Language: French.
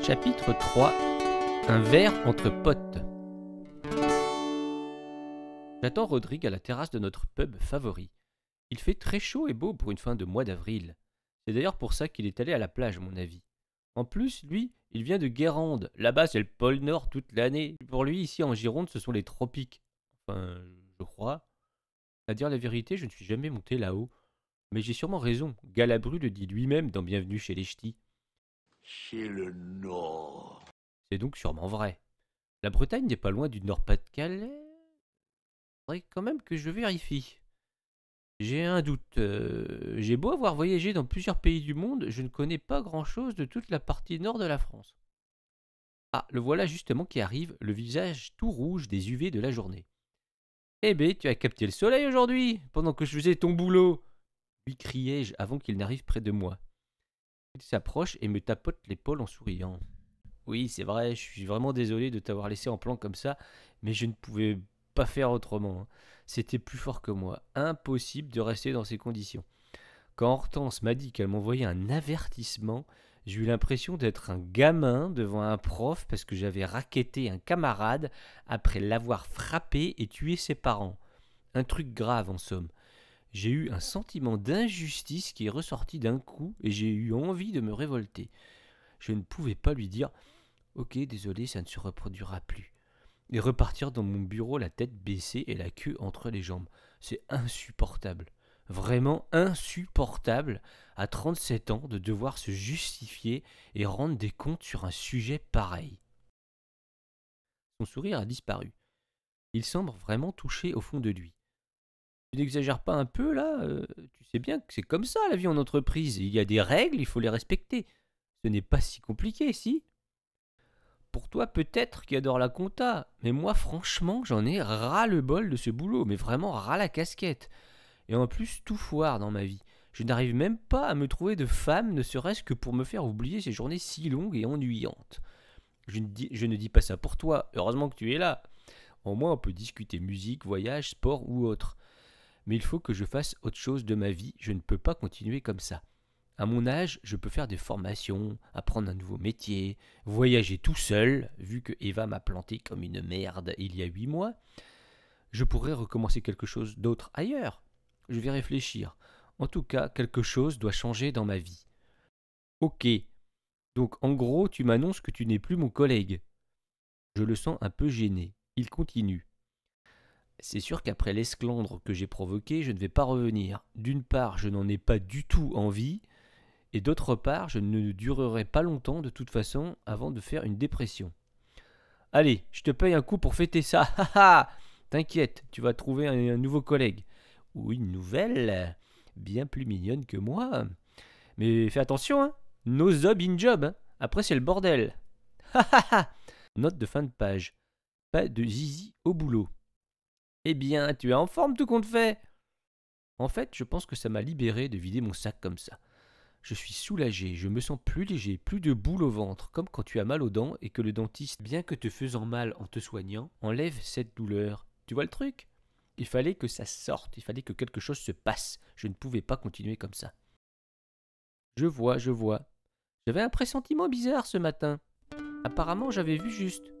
Chapitre 3. Un verre entre potes. J'attends Rodrigue à la terrasse de notre pub favori. Il fait très chaud et beau pour une fin de mois d'avril. C'est d'ailleurs pour ça qu'il est allé à la plage, à mon avis. En plus, lui, il vient de Guérande. Là-bas, c'est le pôle Nord toute l'année. Pour lui, ici en Gironde, ce sont les tropiques. Enfin, je crois. À dire la vérité, je ne suis jamais monté là-haut. Mais j'ai sûrement raison. Galabru le dit lui-même dans Bienvenue chez les Ch'tis. C'est le Nord. C'est donc sûrement vrai. La Bretagne n'est pas loin du Nord-Pas-de-Calais. Faudrait quand même que je vérifie. J'ai un doute. J'ai beau avoir voyagé dans plusieurs pays du monde, je ne connais pas grand-chose de toute la partie nord de la France. Ah, le voilà justement qui arrive, le visage tout rouge des UV de la journée. Eh ben, tu as capté le soleil aujourd'hui, pendant que je faisais ton boulot, lui criai-je avant qu'il n'arrive près de moi. Il s'approche et me tapote l'épaule en souriant. Oui, c'est vrai, je suis vraiment désolé de t'avoir laissé en plan comme ça, mais je ne pouvais pas faire autrement. C'était plus fort que moi. Impossible de rester dans ces conditions. Quand Hortense m'a dit qu'elle m'envoyait un avertissement, j'ai eu l'impression d'être un gamin devant un prof parce que j'avais racketté un camarade après l'avoir frappé et tué ses parents. Un truc grave en somme. J'ai eu un sentiment d'injustice qui est ressorti d'un coup et j'ai eu envie de me révolter. Je ne pouvais pas lui dire « Ok, désolé, ça ne se reproduira plus » et repartir dans mon bureau la tête baissée et la queue entre les jambes. C'est insupportable. Vraiment insupportable à 37 ans de devoir se justifier et rendre des comptes sur un sujet pareil. Son sourire a disparu. Il semble vraiment touché au fond de lui. Tu n'exagères pas un peu là Tu sais bien que c'est comme ça la vie en entreprise. Il y a des règles, il faut les respecter. Ce n'est pas si compliqué, si? Pour toi peut-être qui adore la compta, mais moi franchement j'en ai ras le bol de ce boulot, mais vraiment ras la casquette. Et en plus tout foire dans ma vie. Je n'arrive même pas à me trouver de femme, ne serait-ce que pour me faire oublier ces journées si longues et ennuyantes. Je ne dis pas ça pour toi, heureusement que tu es là. Au moins on peut discuter musique, voyage, sport ou autre. Mais il faut que je fasse autre chose de ma vie, je ne peux pas continuer comme ça. À mon âge, je peux faire des formations, apprendre un nouveau métier, voyager tout seul, vu que Eva m'a planté comme une merde il y a 8 mois. Je pourrais recommencer quelque chose d'autre ailleurs. Je vais réfléchir. En tout cas, quelque chose doit changer dans ma vie. Ok. Donc en gros, tu m'annonces que tu n'es plus mon collègue. Je le sens un peu gêné. Il continue. C'est sûr qu'après l'esclandre que j'ai provoqué, je ne vais pas revenir. D'une part, je n'en ai pas du tout envie. Et d'autre part, je ne durerai pas longtemps de toute façon avant de faire une dépression. Allez, je te paye un coup pour fêter ça. Haha. T'inquiète, tu vas trouver un nouveau collègue. Ou une nouvelle, bien plus mignonne que moi. Mais fais attention, hein. No job in job. Hein. Après, c'est le bordel. Hahaha. Note de fin de page. Pas de zizi au boulot. Eh bien, tu es en forme tout compte fait. En fait, je pense que ça m'a libéré de vider mon sac comme ça. Je suis soulagé, je me sens plus léger, plus de boule au ventre, comme quand tu as mal aux dents et que le dentiste, bien que te faisant mal en te soignant, enlève cette douleur. Tu vois le truc? Il fallait que ça sorte, il fallait que quelque chose se passe. Je ne pouvais pas continuer comme ça. Je vois. J'avais un pressentiment bizarre ce matin. Apparemment, j'avais vu juste.